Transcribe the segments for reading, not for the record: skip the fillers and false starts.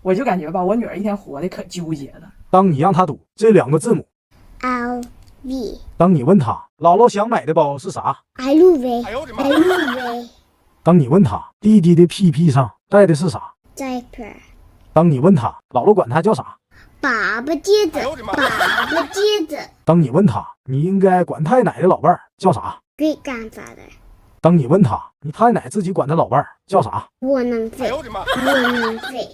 我就感觉吧，我女儿一天活的可纠结了。当你让她读这2个字母 L V， 当你问她姥姥想买的包是啥 LV LV， 当你问她弟弟的屁屁上带的是啥 diaper， 当你问她姥姥管他叫啥爸爸接着，爸爸接着当你问她你应该管太奶的老伴儿叫啥，great grandfather， 当你问她你太奶自己管他老伴儿叫啥窝囊废，窝囊废。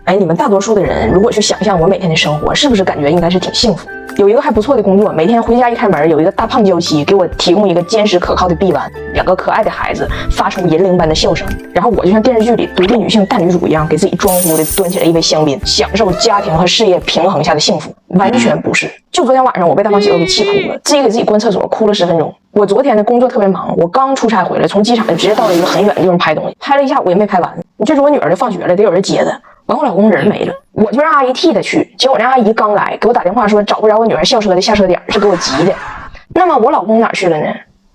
哎，你们大多数的人如果去想象我每天的生活，是不是感觉应该是挺幸福？有一个还不错的工作，每天回家一开门，有一个大胖娇妻给我提供一个坚实可靠的臂弯，2个可爱的孩子发出银铃般的笑声，然后我就像电视剧里独立女性大女主一样，给自己装呼的端起来一杯香槟，享受家庭和事业平衡下的幸福。完全不是。就昨天晚上，我被大胖媳妇给气哭了，自己给自己关厕所，哭了10分钟。我昨天的工作特别忙，我刚出差回来，从机场直接到了一个很远的地方拍东西，拍了一下午也没拍完。这是我女儿就放学了，得有人接她。完，我老公人没了，我就让阿姨替她去。结果那阿姨刚来，给我打电话说找不着我女儿校车的下车点，是给我急的。那么我老公哪去了呢？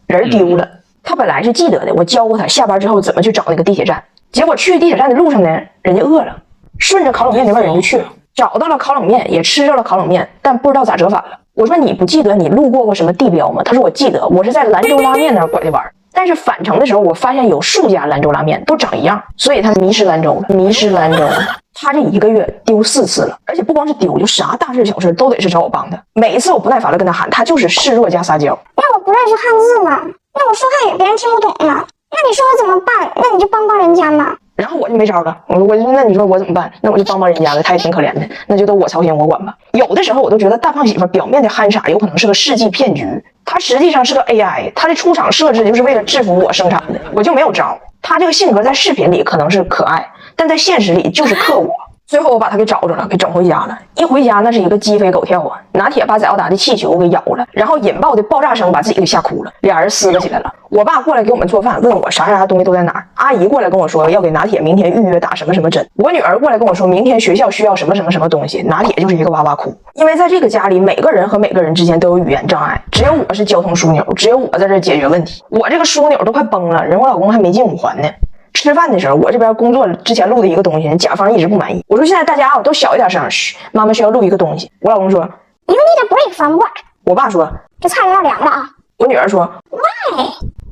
人丢了。他本来是记得的，我教过他下班之后怎么去找那个地铁站。结果去地铁站的路上呢，人家饿了，顺着烤冷面那边人就去了，找到了烤冷面，也吃着了烤冷面，但不知道咋折返了。我说你不记得你路过什么地标吗？他说我记得，我是在兰州拉面那儿拐的弯。但是返程的时候，我发现有数家兰州拉面都长一样，所以他迷失兰州了，迷失兰州了。他这1个月丢4次了，而且不光是丢，就啥大事小事都得是找我帮他。每一次我不耐烦了跟他喊，他就是示弱加撒娇。那我不认识汉字嘛，那我说汉语别人听不懂嘛，那你说我怎么办？那你就帮帮人家嘛。然后我就没招了，我就那你说我怎么办？那我就帮帮人家了，他也挺可怜的，那就都我操心我管吧。有的时候我都觉得大胖媳妇表面的憨傻有可能是个世纪骗局，他实际上是个 AI， 他的出厂设置就是为了制服我生产的，我就没有招。他这个性格在视频里可能是可爱，但在现实里就是克我。最后我把他给找着了，给整回家了。一回家那是一个鸡飞狗跳啊，拿铁把载奥达的气球给咬了，然后引爆的爆炸声把自己给吓哭了，俩人撕了起来了。我爸过来给我们做饭，问我啥东西都在哪儿。阿姨过来跟我说要给拿铁明天预约打什么什么针。我女儿过来跟我说明天学校需要什么什么什么东西，拿铁就是一个哇哇哭。因为在这个家里，每个人和每个人之间都有语言障碍，只有我是交通枢纽，只有我在这解决问题。我这个枢纽都快崩了，人我老公还没进5环呢。吃饭的时候，我这边工作之前录的一个东西，甲方一直不满意。我说现在大家都小一点声，嘘，妈妈需要录一个东西。我老公说 You need a break from work。我爸说这菜要凉了啊。我女儿说 Why？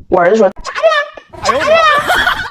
我儿子说咋的？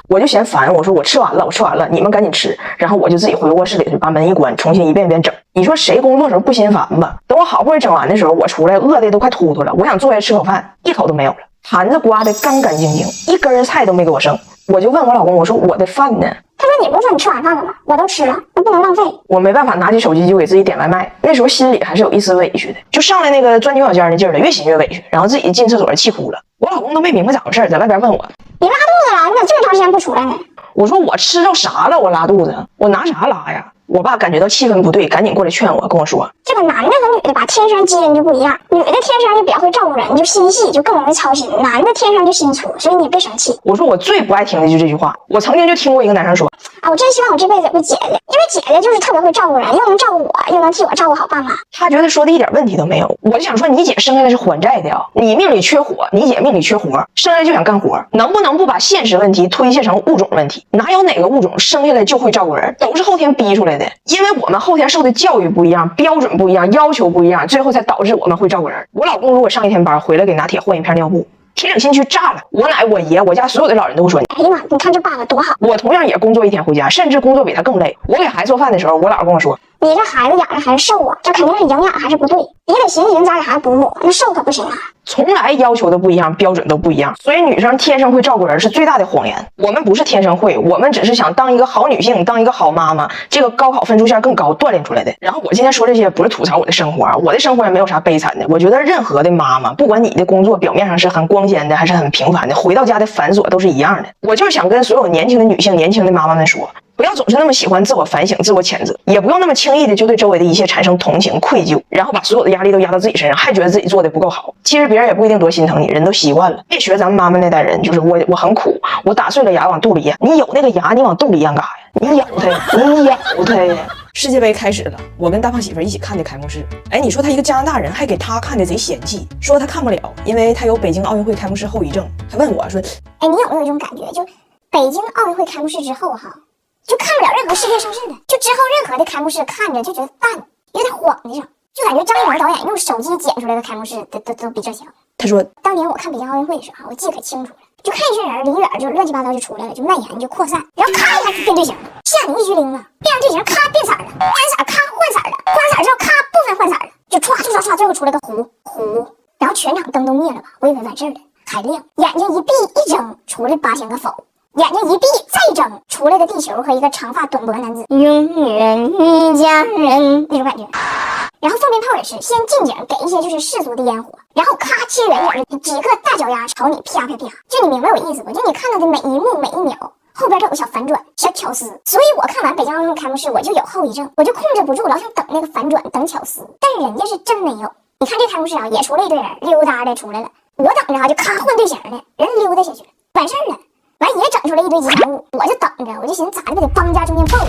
我就嫌烦，我说我吃完了，你们赶紧吃。然后我就自己回卧室里去把门一关，重新一遍一遍整。你说谁工作时候不心烦吧？等我好不容易整完的时候，我出来饿的都快突突了，我想坐下吃口饭，一口都没有了，盘子刮得干干净净，一根菜都没给我剩。我就问我老公，我说我的饭呢？他说你不是说你吃晚饭了吗？我都吃了，那不能浪费。我没办法，拿起手机就给自己点外卖。那时候心里还是有一丝委屈的，就上来那个钻牛角尖的劲儿了，越心越委屈，然后自己进厕所气哭了。我老公都没明白咋回事，在外边问我你拉肚子了？你咋这么长时间不出来呢？我说我吃着啥了？我拉肚子，我拿啥拉呀？我爸感觉到气氛不对，赶紧过来劝我，跟我说这个男的和女的吧，天生基因就不一样。女的天生就比较会照顾人，就心细，就更容易操心；男的天生就心粗，所以你别生气。我说我最不爱听的就是这句话。我曾经就听过一个男生说啊，我真希望我这辈子有个姐姐，因为姐姐就是特别会照顾人，又能照顾我，又能替我照顾好爸妈。他觉得说的一点问题都没有。我就想说，你姐生下来是还债的呀，你命里缺火，你姐命里缺活，生下来就想干活，能不能不把现实问题推卸成物种问题？哪有哪个物种生下来就会照顾人，都是后天逼出来的。因为我们后天受的教育不一样，标准不一样，要求不一样，最后才导致我们会照顾人。我老公如果上1天班回来给拿铁换一片尿布，铁岭新区炸了。我奶我爷我家所有的老人都说哎呀妈，你看这爸爸多好。我同样也工作1天回家，甚至工作比他更累。我给孩子做饭的时候，我姥跟我说你这孩子养的还是瘦啊，这肯定是营养还是不对，你得寻思咋给孩子补补，那瘦可不行啊。从来要求的不一样，标准都不一样，所以女生天生会照顾人是最大的谎言。我们不是天生会，我们只是想当一个好女性，当一个好妈妈，这个高考分数线更高锻炼出来的。然后我今天说这些不是吐槽我的生活啊，我的生活也没有啥悲惨的。我觉得任何的妈妈，不管你的工作表面上是很光鲜的还是很平凡的，回到家的繁琐都是一样的。我就是想跟所有年轻的女性、年轻的妈妈们说，不要总是那么喜欢自我反省、自我谴责，也不用那么轻易的就对周围的一切产生同情、愧疚，然后把所有的压力都压到自己身上，还觉得自己做的不够好。其实别人也不一定多心疼你，人都习惯了。别学咱们妈妈那代人，就是我很苦，我打碎了牙往肚里咽。你有那个牙，你往肚里咽干啥呀？你咬它，你咬它呀！世界杯开始了，我跟大胖媳妇一起看的开幕式。哎，你说他一个加拿大人，还给他看的贼嫌弃，说他看不了，因为他有北京奥运会开幕式后遗症。还问我说，哎，你有没有这种感觉？就北京奥运会开幕式之后哈，就看不了任何世界盛世的。就之后任何的开幕式看着就觉得淡，有点晃的上，就感觉张艺谋导演用手机剪出来的开幕式都比这强。他说，当年我看北京奥运会的时候，我记得可清楚了，就看一群人离远就乱七八糟就出来了，就蔓延就扩散，然后咔一下就变队形了，吓你一激灵啊！变完队形咔变色了，变完色咔换色了，换色之后咔部分换色了，就唰，最后出来个糊，然后全场灯都灭了吧，我以为完事儿了，还亮，眼睛一闭一睁，出来8000个否。眼睛一闭再睁，出来的地球和一个长发短脖男子，永远一家人那种感觉。然后放鞭炮也是，先近景给一些就是世俗的烟火，然后咔切远景，几个大脚丫朝你啪，就你明白我意思不？就你看到的每一幕每一秒后边都有小反转、小巧思。所以我看完北京奥运会开幕式，我就有后遗症，我就控制不住，老想等那个反转，等巧思。但是人家是真没有。你看这开幕式啊，也出来一堆人溜达的出来了，我等着啊就咔换队形了，人溜达下去了，完事儿了。完也整出来一堆吉祥物，我就等着，我就寻思咋的，得帮家中间蹦，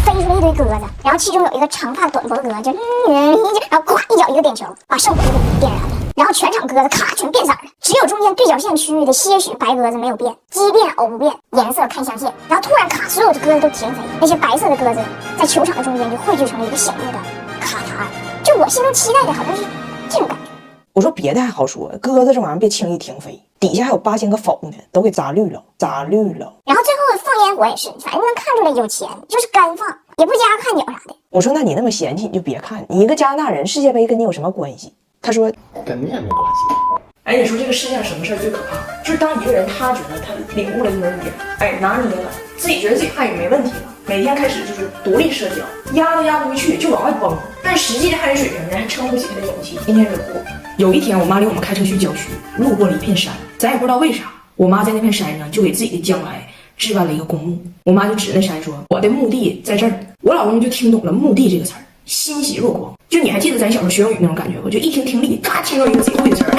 飞出来一堆鸽子，然后其中有一个长发短脖鸽，就然后咵一脚一个点球，把圣火就给点燃了，然后全场鸽子咔全变色了，只有中间对角线区域的些许白鸽子没有变，奇变偶不变，颜色看象限，然后突然咔所有的鸽子都停飞，那些白色的鸽子在球场的中间就汇聚成了一个醒目的卡塔尔，就我心中期待的好像是这种感觉。我说别的还好说，鸽子这玩意儿别轻易停飞，底下还有8000个否呢，都给砸绿了。然后最后放烟火也是，反正能看出来有钱，就是干放，也不加看景啥的。我说那你那么嫌弃你就别看，你一个加拿大人，世界杯跟你有什么关系？他说跟你也没关系。哎，你说这个世界上什么事儿最可怕？就是当一个人他觉得他领悟了一门语言，哎，拿捏了，自己觉得自己汉语没问题了，每天开始就是独立社交，压都压不回去，就往外蹦。但实际的汉语水平呢，还撑不起他的勇气，天天惹祸。有一天，我妈领我们开车去郊区，路过了一片山，咱也不知道为啥，我妈在那片山上就给自己的将来置办了一个公墓。我妈就指那山说：“我的墓地在这儿。”我老公就听懂了“墓地”这个词儿，欣喜若狂。就你还记得咱小时候学英语那种感觉不？就一听力，嘎听到一个自己会的词儿，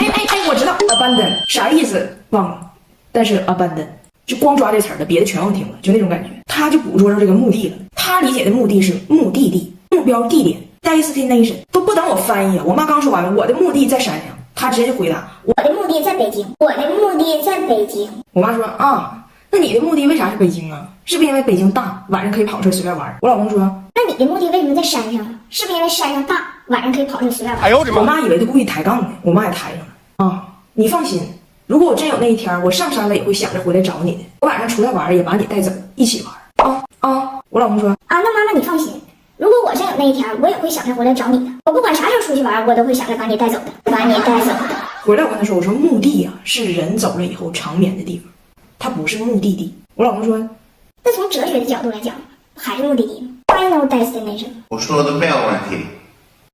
我知道 abandon 啥意思忘了，但是 abandon 就光抓这词儿的，别的全忘听了，就那种感觉。他就捕捉着这个墓地了，他理解的墓地是目的地、目标地点 destination， 不等我翻译啊，我妈刚说完了，我的墓地在山上，他直接就回答我的墓地在北京，我的墓地在北京。我妈说啊，那你的墓地为啥是北京啊？是不是因为北京大，晚上可以跑出来随便玩？我老公说，那你的墓地为什么在山上啊？是不是因为山上大，晚上可以跑出来随便玩？哎呦我的妈！我妈以为他故意抬杠呢，我妈也抬上了啊。你放心，如果我真有那一天，我上山了也会想着回来找你的，我晚上出来玩也把你带走，一起玩啊。我老公说啊，那妈妈你放心，如果我真有那一天，我也会想着回来找你的。我不管啥时候出去玩，我都会想着把你带走的，把你带走的。回来我跟他说，我说墓地啊是人走了以后长眠的地方，它不是目的地。我老公说，那从哲学的角度来讲，还是目的地吗？ Final destination。我说的没有问题。